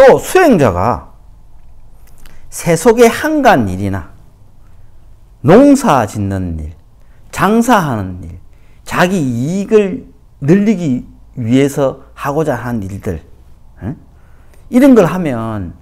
또 수행자가 세속의 한간 일이나 농사 짓는 일, 장사하는 일, 자기 이익을 늘리기 위해서 하고자 하는 일들, 이런 걸 하면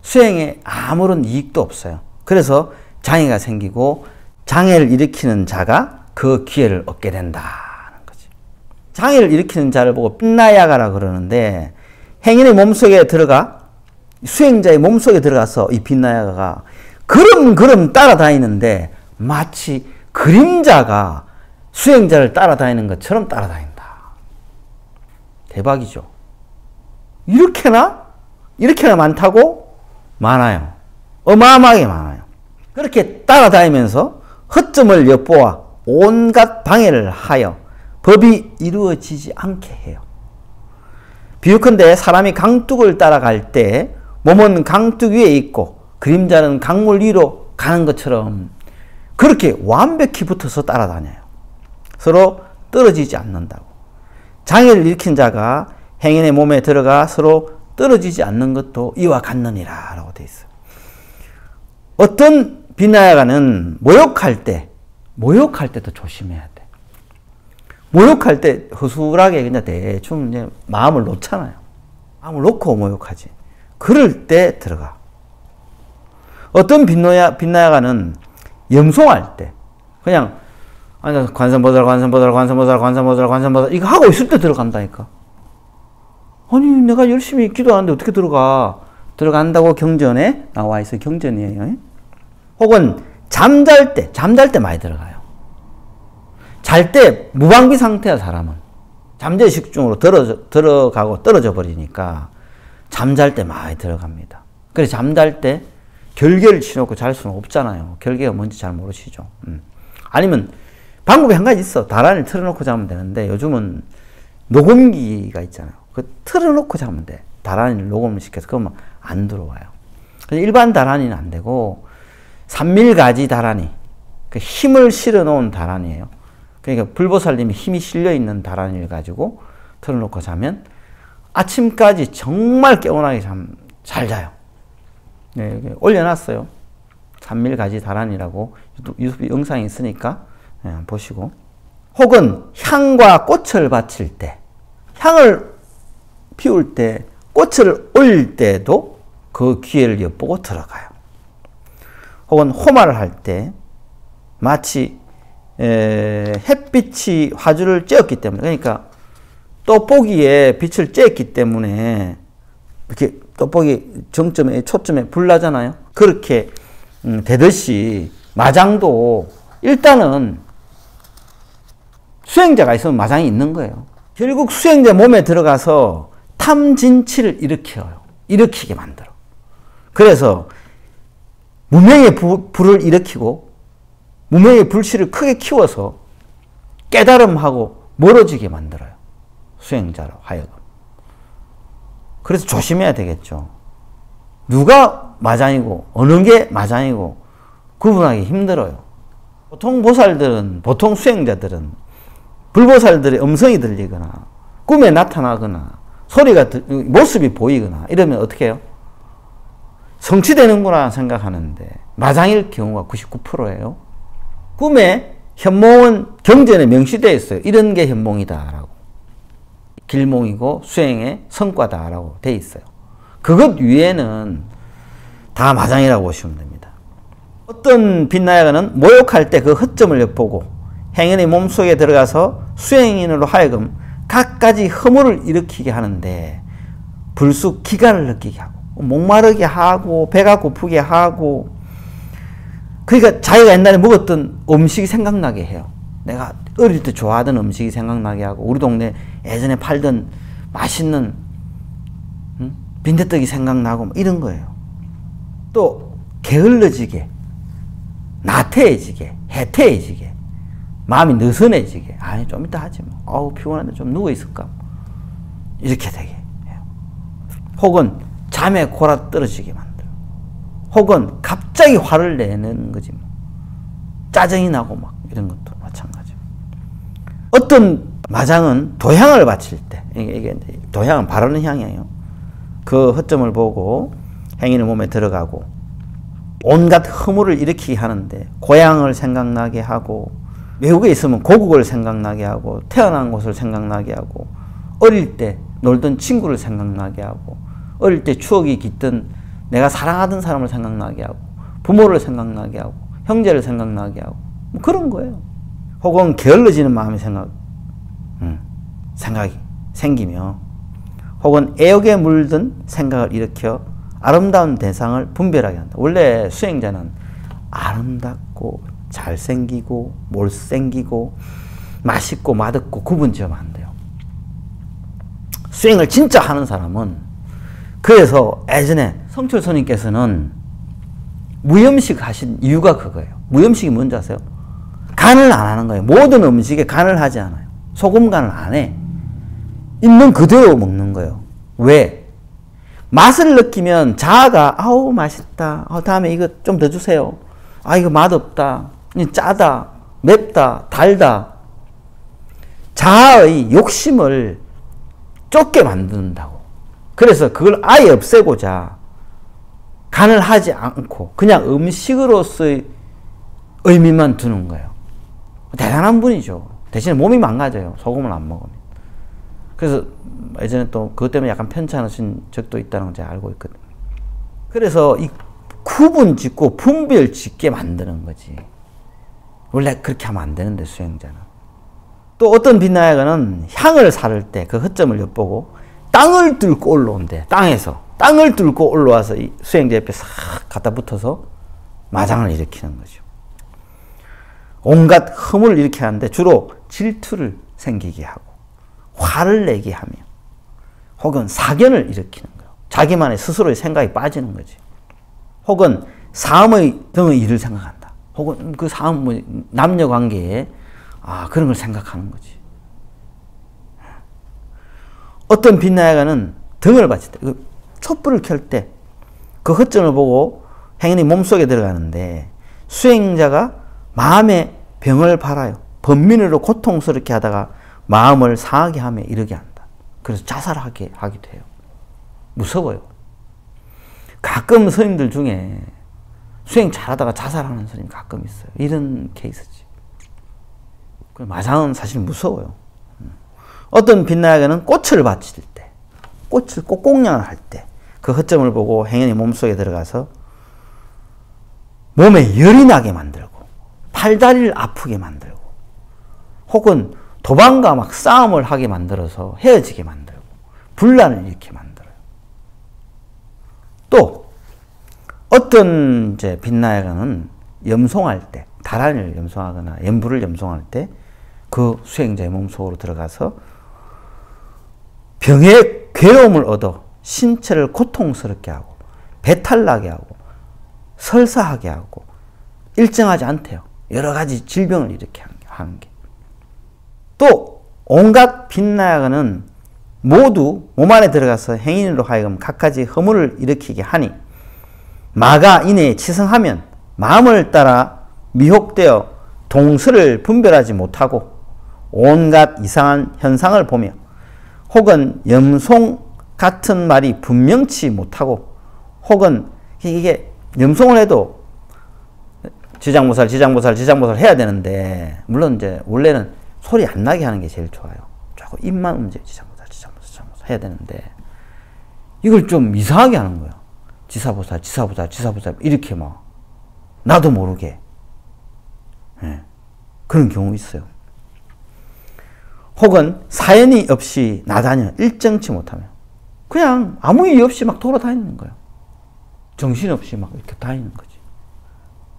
수행에 아무런 이익도 없어요. 그래서 장애가 생기고 장애를 일으키는 자가 그 기회를 얻게 된다는 거지. 장애를 일으키는 자를 보고 빈나야가라 그러는데, 행인의 몸속에 들어가, 수행자의 몸속에 들어가서 이 빈나야가가 그럼 따라다니는데 마치 그림자가 수행자를 따라다니는 것처럼 따라다닌다. 대박이죠. 이렇게나 많다고? 많아요. 어마어마하게 많아요. 그렇게 따라다니면서 허점을 엿보아 온갖 방해를 하여 법이 이루어지지 않게 해요. 비유컨대 사람이 강둑을 따라갈 때 몸은 강둑 위에 있고 그림자는 강물 위로 가는 것처럼 그렇게 완벽히 붙어서 따라다녀요. 서로 떨어지지 않는다고. 장애를 일으킨 자가 행인의 몸에 들어가 서로 떨어지지 않는 것도 이와 같느니라 라고 되어 있어요. 어떤 빈나야가는 모욕할 때도 조심해야 돼. 모욕할 때 허술하게 그냥 대충 이제 마음을 놓잖아요. 마음을 놓고 모욕하지. 그럴 때 들어가. 어떤 빈나야가는 염송할 때 그냥 관세음보살 이거 하고 있을 때 들어간다니까. 아니 내가 열심히 기도하는데 어떻게 들어간다고 경전에 나와 있어요. 경전이에요. 혹은 잠잘 때 많이 들어가요. 잘 때 무방비 상태야. 사람은 잠재의식중으로 들어가고 떨어져 버리니까 잠잘 때 많이 들어갑니다. 그래서 잠잘 때 결계를 치놓고 잘 수는 없잖아요. 결계가 뭔지 잘 모르시죠. 아니면 방법이 한 가지 있어. 다란이를 틀어놓고 자면 되는데 요즘은 녹음기가 있잖아요. 그 틀어놓고 자면 돼. 다란이를 녹음을 시켜서 그러면 안 들어와요. 일반 다란이는 안 되고 삼밀가지 다란이, 그 힘을 실어 놓은 다란이에요. 그러니까 불보살님이 힘이 실려 있는 다란이를 가지고 틀어놓고 자면 아침까지 정말 개운하게 잘 자요. 네, 올려놨어요. 삼밀가지 다란이라고 유튜브 영상이 있으니까 보시고. 혹은 향과 꽃을 바칠 때, 향을 피울 때, 꽃을 올릴 때도 그 기회를 엿보고 들어가요. 혹은 호마를 할 때 마치 햇빛이 화주를 쬐었기 때문에, 그러니까 떡볶이에 빛을 쬐었기 때문에 이렇게 떡볶이 정점에 초점에 불 나잖아요. 그렇게 되듯이 마장도 일단은 수행자가 있으면 마장이 있는 거예요. 결국 수행자 몸에 들어가서 탐진치를 일으키게 만들어. 그래서 무명의 불을 일으키고 무명의 불씨를 크게 키워서 깨달음하고 멀어지게 만들어요. 수행자로 하여금. 그래서 조심해야 되겠죠. 누가 마장이고 어느 게 마장이고 구분하기 힘들어요. 보통 수행자들은 불보살들의 음성이 들리거나 꿈에 나타나거나 모습이 보이거나 이러면 어떻게 해요? 성취되는구나 생각하는데 마장일 경우가 99%예요. 꿈에 현몽은 경전에 명시되어 있어요. 이런 게 현몽이다라고. 길몽이고 수행의 성과다라고 되어 있어요. 그것 위에는 다 마장이라고 보시면 됩니다. 어떤 빈나야가는 모욕할 때 그 허점을 엿보고 행인의 몸속에 들어가서 수행인으로 하여금 갖가지 허물을 일으키게 하는데 불쑥 기가를 느끼게 하고 목마르게 하고 배가 고프게 하고, 그러니까 자기가 옛날에 먹었던 음식이 생각나게 해요. 내가 어릴 때 좋아하던 음식이 생각나게 하고 우리 동네 예전에 팔던 맛있는 빈대떡이 생각나고 이런 거예요. 또 게을러지게, 나태해지게, 해태해지게, 마음이 느슨해지게, 아니 좀 이따 하지 뭐, 어우 피곤한데 좀 누워 있을까, 이렇게 되게 해요. 혹은 잠에 골아 떨어지게 만들어. 혹은 갑자기 화를 내는 거지 뭐. 짜증이 나고 막 이런 것도 마찬가지고. 어떤 마장은 도향을 바칠 때, 이게 도향은 바르는 향이에요. 그 허점을 보고 행인의 몸에 들어가고 온갖 허물을 일으키게 하는데 고향을 생각나게 하고 외국에 있으면 고국을 생각나게 하고 태어난 곳을 생각나게 하고 어릴 때 놀던 친구를 생각나게 하고 어릴 때 추억이 깃든 내가 사랑하던 사람을 생각나게 하고 부모를 생각나게 하고 형제를 생각나게 하고 뭐 그런 거예요. 혹은 게을러지는 마음의 생각이 생기며 혹은 애욕에 물든 생각을 일으켜 아름다운 대상을 분별하게 한다. 원래 수행자는 아름답고 잘생기고 못생기고 맛있고 맛없고 구분 지으면 안 돼요. 수행을 진짜 하는 사람은 그래서 예전에 성철 스님께서는 무염식 하신 이유가 그거예요. 무염식이 뭔지 아세요? 간을 안 하는 거예요. 모든 음식에 간을 하지 않아요. 소금 간을 안 해. 있는 그대로 먹는 거예요. 왜? 맛을 느끼면 자아가 아우 맛있다. 다음에 이거 좀 더 주세요. 아 이거 맛없다. 짜다. 맵다. 달다. 자아의 욕심을 쫓게 만든다고. 그래서 그걸 아예 없애고자 간을 하지 않고 그냥 음식으로서의 의미만 두는 거예요. 대단한 분이죠. 대신에 몸이 망가져요. 소금을 안 먹으면. 그래서 예전에 또 그것 때문에 약간 편찮으신 적도 있다는 걸 제가 알고 있거든요. 그래서 이 구분 짓고 분별 짓게 만드는 거지. 원래 그렇게 하면 안 되는데 수행자는. 또 어떤 빈나야가는 향을 사를 때 그 허점을 엿보고 땅을 뚫고 올라온대. 땅을 뚫고 올라와서 이 수행자 옆에 싹 갖다 붙어서 마장을 일으키는 거죠. 온갖 허물을 일으키게 하는데 주로 질투를 생기게 하고 화를 내게 하며 혹은 사견을 일으키는 거예요. 자기만의 스스로의 생각이 빠지는 거지. 혹은 삶의 등의 일을 생각한다. 혹은 그 삶, 남녀 관계에 그런 걸 생각하는 거지. 어떤 빈나야가는 등을 받칠 때, 촛불을 켤 때 그 허점을 보고 행인이 몸속에 들어가는데 수행자가 마음의 병을 팔아요. 번민으로 고통스럽게 하다가 마음을 상하게 하며 이르게 한다. 그래서 자살하게 하기도 해요. 무서워요. 가끔 스님들 중에 수행 잘하다가 자살하는 스님 가끔 있어요. 이런 케이스지. 마장은 사실 무서워요. 어떤 빈나야가는 꽃을 바칠 때, 꽃을 꽃공양을 할 때 그 허점을 보고 행인이 몸속에 들어가서 몸에 열이 나게 만들고 팔다리를 아프게 만들고 혹은 도방과 막 싸움을 하게 만들어서 헤어지게 만들고 분란을 일으키게 만들어요. 또 어떤 이제 빈나야가는 염송할 때, 다란이를 염송하거나 염불을 염송할 때 그 수행자의 몸속으로 들어가서 병의 괴로움을 얻어 신체를 고통스럽게 하고 배탈나게 하고 설사하게 하고 일정하지 않대요. 여러 가지 질병을 일으키게 하는 게. 또 온갖 빈나야가는 모두 몸 안에 들어가서 행인으로 하여금 갖가지 허물을 일으키게 하니 마가 이내에 치성하면 마음을 따라 미혹되어 동서를 분별하지 못하고 온갖 이상한 현상을 보며 혹은 염송 같은 말이 분명치 못하고 혹은 이게 염송을 해도 지장보살 해야 되는데 물론 이제 원래는 소리 안 나게 하는 게 제일 좋아요. 조금 입만 움직여 지장보살 해야 되는데 이걸 좀 이상하게 하는 거예요. 지사보살 이렇게 막 나도 모르게 그런 경우 있어요. 혹은 사연이 없이 나다녀 일정치 못하며 그냥 아무 이유 없이 막 돌아다니는 거예요. 정신없이 막 이렇게 다니는 거지.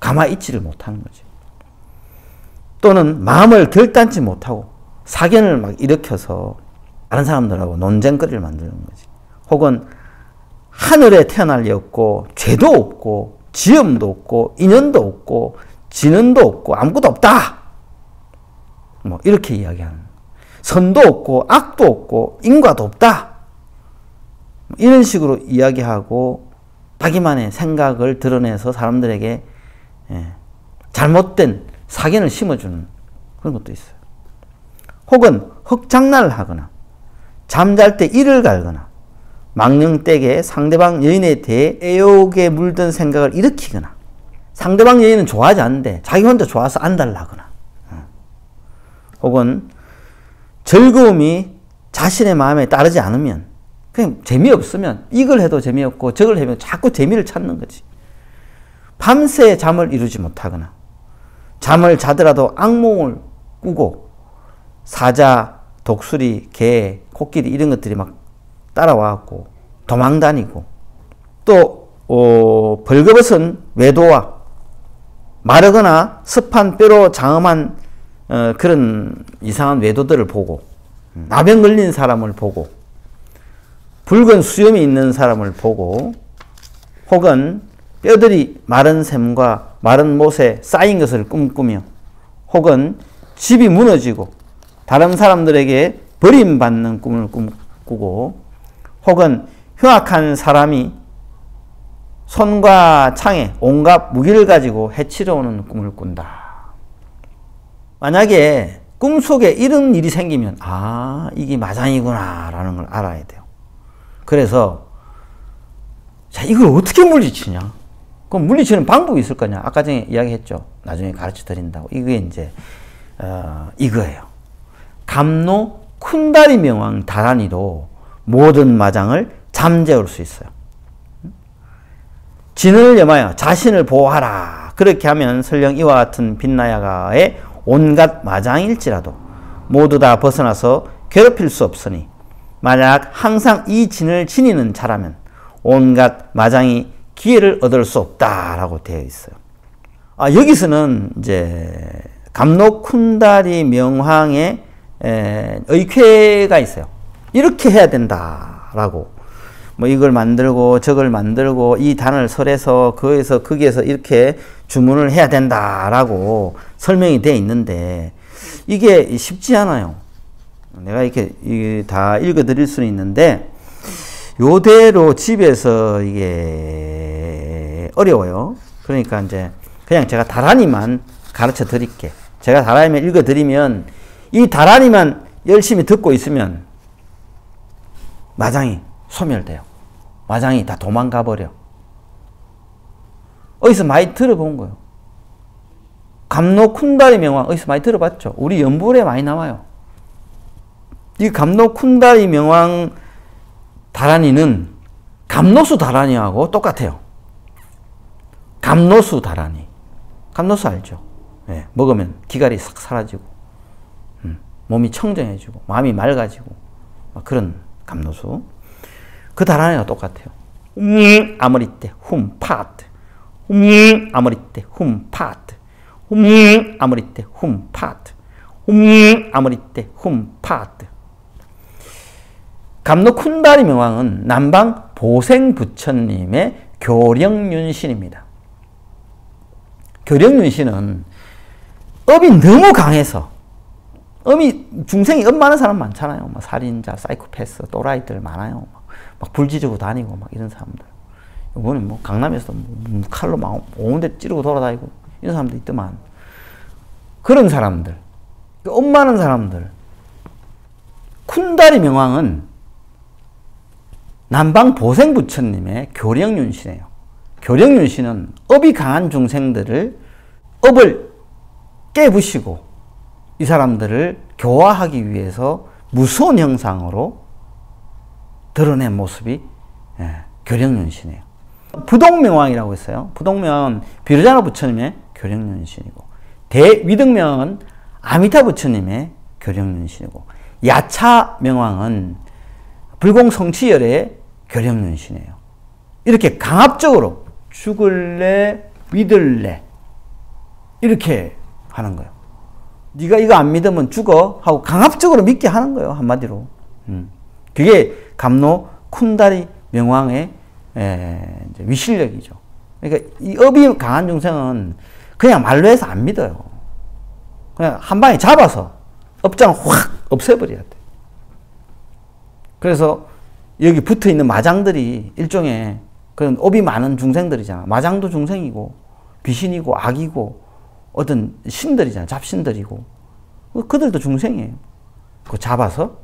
가만히 있지를 못하는 거지. 또는 마음을 결단치 못하고 사견을 막 일으켜서 다른 사람들하고 논쟁거리를 만드는 거지. 혹은 하늘에 태어날 리 없고 죄도 없고 지음도 없고 인연도 없고 진언도 없고 아무것도 없다. 뭐 이렇게 이야기하는. 선도 없고 악도 없고 인과도 없다. 이런 식으로 이야기하고 자기만의 생각을 드러내서 사람들에게 잘못된 사견을 심어주는 그런 것도 있어요. 혹은 흑장난을 하거나 잠잘 때 이를 갈거나 망령되게 상대방 여인에 대해 애욕에 물든 생각을 일으키거나 상대방 여인은 좋아하지 않는데 자기 혼자 좋아서 안달나거나 혹은 즐거움이 자신의 마음에 따르지 않으면 그냥 재미없으면 이걸 해도 재미없고 저걸 해도 자꾸 재미를 찾는 거지. 밤새 잠을 이루지 못하거나 잠을 자더라도 악몽을 꾸고 사자, 독수리, 개, 코끼리 이런 것들이 막 따라와갖고 도망다니고 또 벌거벗은 외도와 마르거나 습한 뼈로 장엄한 그런 이상한 외도들을 보고 나병 걸린 사람을 보고 붉은 수염이 있는 사람을 보고 혹은 뼈들이 마른 샘과 마른 못에 쌓인 것을 꿈꾸며 혹은 집이 무너지고 다른 사람들에게 버림받는 꿈을 꿈꾸고 혹은 흉악한 사람이 손과 창에 온갖 무기를 가지고 해치러 오는 꿈을 꾼다. 만약에 꿈속에 이런 일이 생기면 아 이게 마장이구나 라는 걸 알아야 돼요. 그래서 자 이걸 어떻게 물리치냐? 그럼 물리치는 방법이 있을 거냐? 아까 전에 이야기했죠. 나중에 가르쳐 드린다고. 이게 이제 이거예요. 감노 쿤다리 명왕 다란이로 모든 마장을 잠재울 수 있어요. 진을 염하여 자신을 보호하라. 그렇게 하면 설령 이와 같은 빛나야가의 온갖 마장일지라도 모두 다 벗어나서 괴롭힐 수 없으니 만약 항상 이 진을 지니는 자라면 온갖 마장이 기회를 얻을 수 없다라고 되어 있어요. 여기서는 이제 감노 쿤다리 명황의 의쾌가 있어요. 이렇게 해야 된다라고. 뭐 이걸 만들고 저걸 만들고 이 단을 설해서 거기에서 이렇게 주문을 해야 된다라고 설명이 되어 있는데 이게 쉽지 않아요. 내가 이렇게 다 읽어 드릴 수는 있는데 요대로 집에서 이게 어려워요. 그러니까 이제 그냥 제가 다란이만 가르쳐 드릴게. 제가 다란이만 읽어 드리면 이 다란이만 열심히 듣고 있으면 마장이 소멸돼요. 마장이 다 도망가 버려. 어디서 많이 들어본 거예요. 감노 쿤다리 명왕 어디서 많이 들어봤죠. 우리 연불에 많이 나와요. 이 감노 쿤다리 명왕 다란이는 감노수 다란이하고 똑같아요. 감노수 다란이. 감노수 알죠? 네, 먹으면 기갈이 싹 사라지고 몸이 청정해지고 마음이 맑아지고 그런 감노수. 그 다란이가 똑같아요. 아머리때 훔파트 아머리때 훔파트 아머리때 훔파트 아머리때 훔파트. 감노 쿤다리 명왕은 남방 보생부처님의 교령윤신입니다. 교령윤신은 업이 너무 강해서 중생이 업 많은 사람 많잖아요. 막 살인자, 사이코패스, 또라이들 많아요. 막 불 지르고 다니고 막 이런 사람들. 이번에 뭐 강남에서 칼로 막 온데 찌르고 돌아다니고 이런 사람도 있더만. 그런 사람들, 업 많은 사람들. 쿤다리 명왕은 남방 보생부처님의 교령윤신이에요. 교령윤신은 업이 강한 중생들을 업을 깨부시고 이 사람들을 교화하기 위해서 무서운 형상으로 드러낸 모습이 교령윤신이에요. 부동명왕이라고 했어요. 부동명왕은 비르자나 부처님의 교령윤신이고 대위등명은 아미타 부처님의 교령윤신이고 야차명왕은 불공성취열의 교령윤신이에요. 이렇게 강압적으로 죽을래 믿을래 이렇게 하는 거예요. 네가 이거 안 믿으면 죽어 하고 강압적으로 믿게 하는 거예요. 한마디로. 그게 감노 쿤다리 명왕의 이제 위실력이죠. 그러니까 이 업이 강한 중생은 그냥 말로 해서 안 믿어요. 그냥 한 방에 잡아서 업장을 확 없애버려야 돼. 그래서 여기 붙어 있는 마장들이 일종의 그런 업이 많은 중생들이잖아. 마장도 중생이고 귀신이고 악이고 어떤 신들이잖아. 잡신들이고 그들도 중생이에요. 그거 잡아서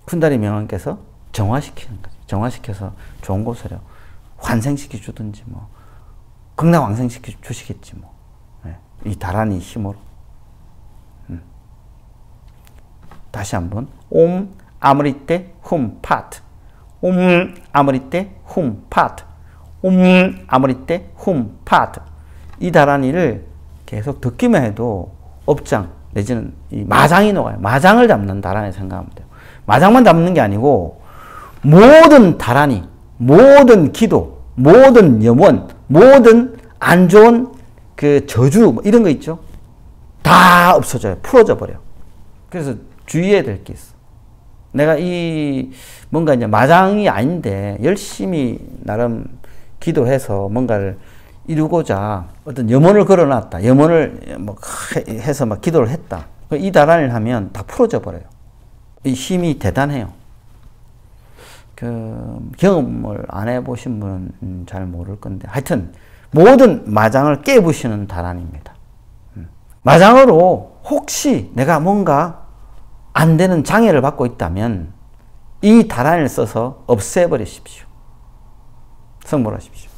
쿤다리 명왕께서 정화시키는 거지. 정화시켜서 좋은 곳으로 환생시켜 주든지 뭐 극락왕생시켜 주시겠지 뭐. 네. 이 다란이 힘으로. 다시 한번 옴 아무리떼 훔 파트 옴 아무리떼 훔 파트 옴 아무리떼 훔 파트. 이 다란이를 계속 듣기만 해도 업장 내지는 이 마장이 녹아요. 마장을 잡는 다란이 생각하면 돼요. 마장만 잡는 게 아니고 모든 다란이, 모든 기도, 모든 염원, 모든 안 좋은 그 저주 뭐 이런 거 있죠. 다 없어져요. 풀어져 버려. 그래서 주의해야 될 게 있어. 내가 이 뭔가 이제 마장이 아닌데 열심히 나름 기도해서 뭔가를 이루고자 어떤 염원을 걸어놨다. 염원을 뭐 해서 막 기도를 했다. 이 다란을 하면 다 풀어져 버려요. 이 힘이 대단해요. 그 경험을 안 해보신 분은 잘 모를 건데 하여튼 모든 마장을 깨부시는 다란입니다. 마장으로 혹시 내가 뭔가 안 되는 장애를 받고 있다면 이 다란을 써서 없애버리십시오. 성불하십시오.